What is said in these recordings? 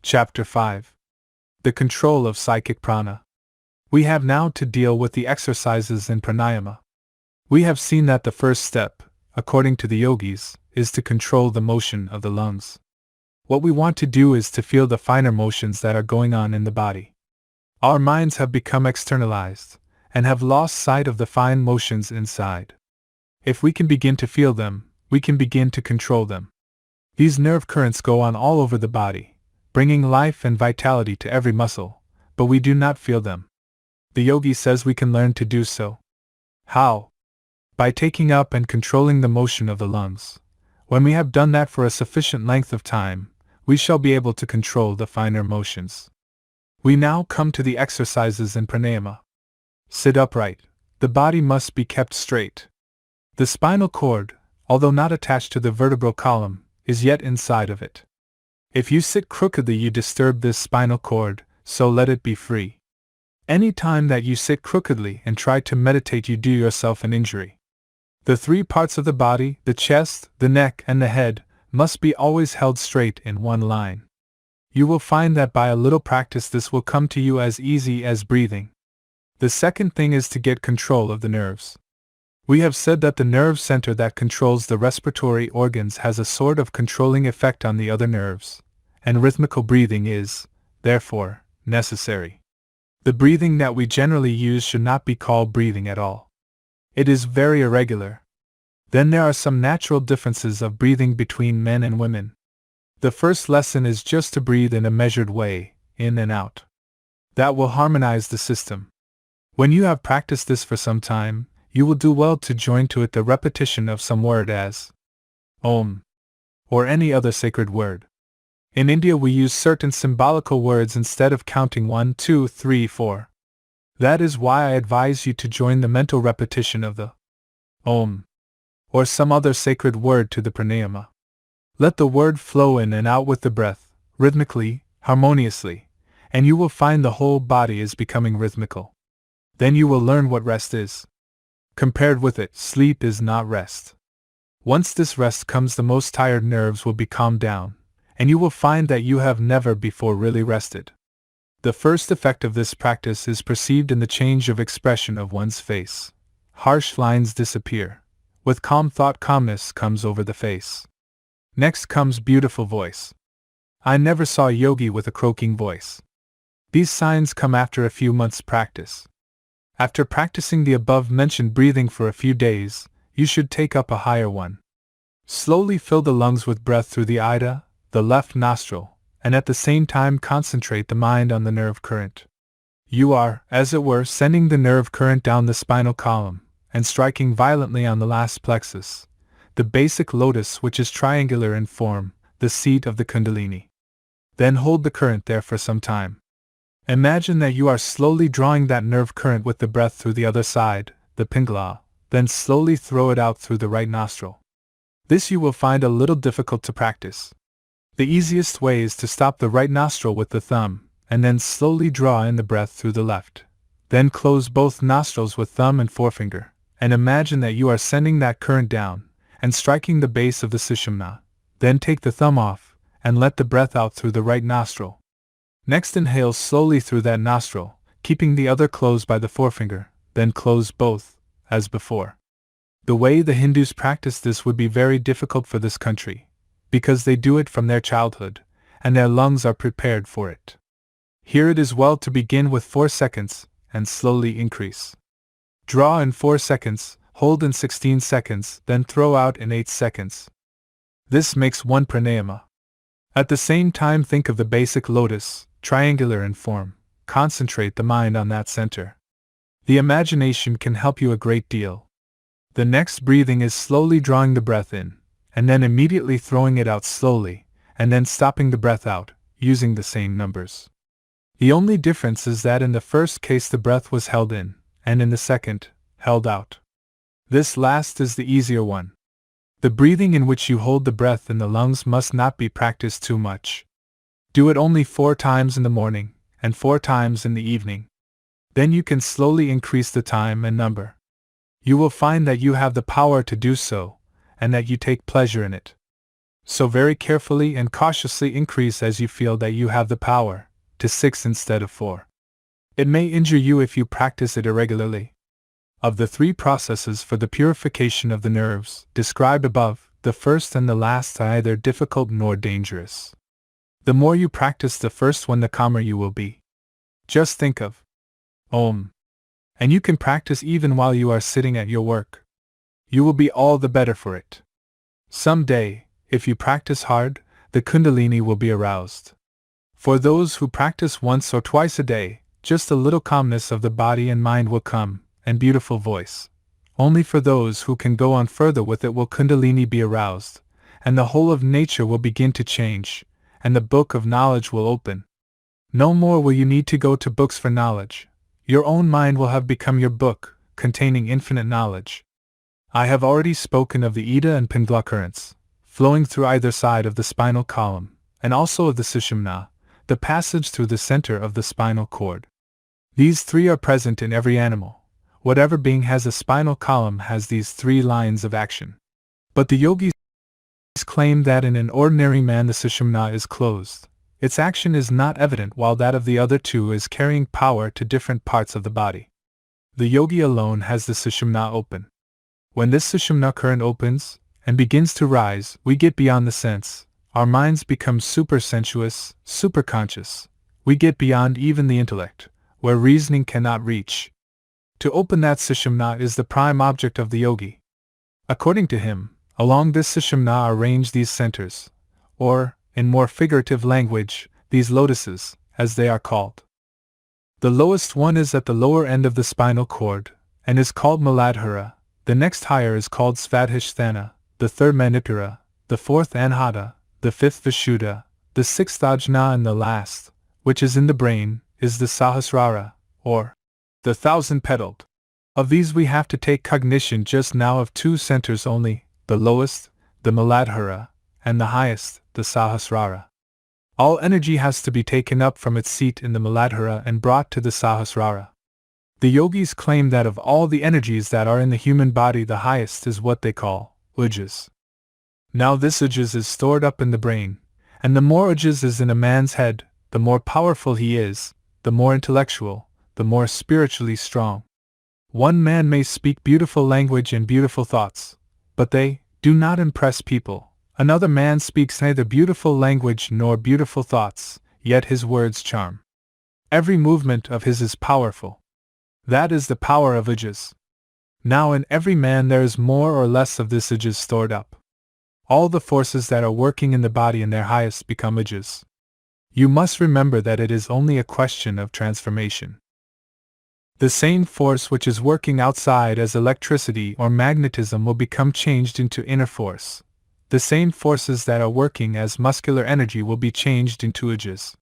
Chapter 5. The Control of Psychic Prana. We have now to deal with the exercises in pranayama. We have seen that the first step, according to the yogis, is to control the motion of the lungs. What we want to do is to feel the finer motions that are going on in the body. Our minds have become externalized, and have lost sight of the fine motions inside. If we can begin to feel them, we can begin to control them. These nerve currents go on all over the body, bringing life and vitality to every muscle, but we do not feel them. The yogi says we can learn to do so. How? By taking up and controlling the motion of the lungs. When we have done that for a sufficient length of time, we shall be able to control the finer motions. We now come to the exercises in pranayama. Sit upright. The body must be kept straight. The spinal cord, although not attached to the vertebral column, is yet inside of it. If you sit crookedly, you disturb this spinal cord, so let it be free. Any time that you sit crookedly and try to meditate, you do yourself an injury. The three parts of the body, the chest, the neck, and the head, must be always held straight in one line. You will find that by a little practice this will come to you as easy as breathing. The second thing is to get control of the nerves. We have said that the nerve center that controls the respiratory organs has a sort of controlling effect on the other nerves, and rhythmical breathing is, therefore, necessary. The breathing that we generally use should not be called breathing at all. It is very irregular. Then there are some natural differences of breathing between men and women. The first lesson is just to breathe in a measured way, in and out. That will harmonize the system. When you have practiced this for some time, you will do well to join to it the repetition of some word as Om, or any other sacred word. In India we use certain symbolical words instead of counting 1, 2, 3, 4. That is why I advise you to join the mental repetition of the Om, or some other sacred word to the pranayama. Let the word flow in and out with the breath, rhythmically, harmoniously, and you will find the whole body is becoming rhythmical. Then you will learn what rest is. Compared with it, sleep is not rest. Once this rest comes, the most tired nerves will be calmed down, and you will find that you have never before really rested. The first effect of this practice is perceived in the change of expression of one's face. Harsh lines disappear. With calm thought, calmness comes over the face. Next comes beautiful voice. I never saw a yogi with a croaking voice. These signs come after a few months' practice. After practicing the above-mentioned breathing for a few days, you should take up a higher one. Slowly fill the lungs with breath through the ida, the left nostril, and at the same time concentrate the mind on the nerve current. You are, as it were, sending the nerve current down the spinal column, and striking violently on the last plexus, the basic lotus which is triangular in form, the seat of the kundalini. Then hold the current there for some time. Imagine that you are slowly drawing that nerve current with the breath through the other side, the pingala, then slowly throw it out through the right nostril. This you will find a little difficult to practice. The easiest way is to stop the right nostril with the thumb, and then slowly draw in the breath through the left. Then close both nostrils with thumb and forefinger, and imagine that you are sending that current down, and striking the base of the sushumna. Then take the thumb off, and let the breath out through the right nostril. Next inhale slowly through that nostril, keeping the other closed by the forefinger, then close both, as before. The way the Hindus practice this would be very difficult for this country, because they do it from their childhood, and their lungs are prepared for it. Here it is well to begin with 4 seconds, and slowly increase. Draw in 4 seconds, hold in 16 seconds, then throw out in 8 seconds. This makes one pranayama. At the same time think of the basic lotus, triangular in form. Concentrate the mind on that center. The imagination can help you a great deal. The next breathing is slowly drawing the breath in, and then immediately throwing it out slowly, and then stopping the breath out, using the same numbers. The only difference is that in the first case the breath was held in, and in the second, held out. This last is the easier one. The breathing in which you hold the breath in the lungs must not be practiced too much. Do it only 4 times in the morning, and 4 times in the evening. Then you can slowly increase the time and number. You will find that you have the power to do so, and that you take pleasure in it. So very carefully and cautiously increase as you feel that you have the power, to 6 instead of 4. It may injure you if you practice it irregularly. Of the 3 processes for the purification of the nerves described above, the first and the last are neither difficult nor dangerous. The more you practice the first one, the calmer you will be. Just think of Om. And you can practice even while you are sitting at your work. You will be all the better for it. Some day, if you practice hard, the Kundalini will be aroused. For those who practice once or twice a day, just a little calmness of the body and mind will come, and beautiful voice. Only for those who can go on further with it will Kundalini be aroused, and the whole of nature will begin to change, and the book of knowledge will open. No more will you need to go to books for knowledge. Your own mind will have become your book, containing infinite knowledge. I have already spoken of the Ida and Pingala currents, flowing through either side of the spinal column, and also of the Sushumna, the passage through the center of the spinal cord. These 3 are present in every animal. Whatever being has a spinal column has these 3 lines of action. But the yogis claim that in an ordinary man the Sushumna is closed. Its action is not evident, while that of the other 2 is carrying power to different parts of the body. The yogi alone has the Sushumna open. When this Sushumna current opens, and begins to rise, we get beyond the sense. Our minds become super-sensuous, super-conscious. We get beyond even the intellect, where reasoning cannot reach. To open that Sushumna is the prime object of the yogi. According to him, along this Sushumna are ranged these centers, or, in more figurative language, these lotuses, as they are called. The lowest one is at the lower end of the spinal cord, and is called Muladhara. The next higher is called Svadhisthana, the third Manipura, the fourth Anhata, the fifth Vishuddha, the sixth Ajna, and the last, which is in the brain, is the Sahasrara, or the 1,000-petaled. Of these we have to take cognition just now of 2 centers only, the lowest, the Muladhara, and the highest, the Sahasrara. All energy has to be taken up from its seat in the Muladhara and brought to the Sahasrara. The yogis claim that of all the energies that are in the human body, the highest is what they call ujas. Now this ujas is stored up in the brain, and the more ujas is in a man's head, the more powerful he is, the more intellectual, the more spiritually strong. One man may speak beautiful language and beautiful thoughts, but they do not impress people. Another man speaks neither beautiful language nor beautiful thoughts, yet his words charm. Every movement of his is powerful. That is the power of ujas. Now in every man there is more or less of this ujas stored up. All the forces that are working in the body in their highest become ujas. You must remember that it is only a question of transformation. The same force which is working outside as electricity or magnetism will become changed into inner force. The same forces that are working as muscular energy will be changed into ujas.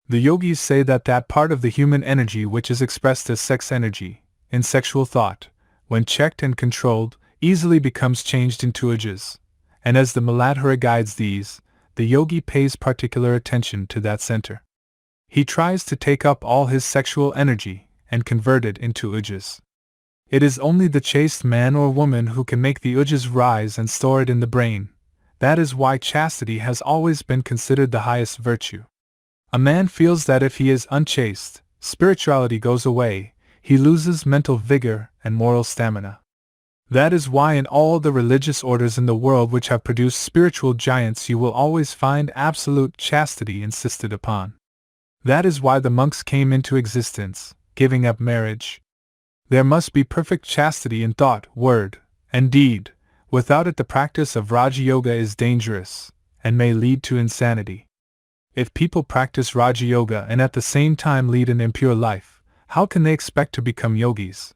The yogis say that that part of the human energy which is expressed as sex energy, in sexual thought, when checked and controlled, easily becomes changed into ujas, and as the Muladhara guides these, the yogi pays particular attention to that center. He tries to take up all his sexual energy and convert it into ujas. It is only the chaste man or woman who can make the ujas rise and store it in the brain. That is why chastity has always been considered the highest virtue. A man feels that if he is unchaste, spirituality goes away, he loses mental vigor and moral stamina. That is why in all the religious orders in the world which have produced spiritual giants you will always find absolute chastity insisted upon. That is why the monks came into existence, giving up marriage. There must be perfect chastity in thought, word, and deed. Without it the practice of RajaYoga is dangerous, and may lead to insanity. If people practice RajaYoga and at the same time lead an impure life, how can they expect to become yogis?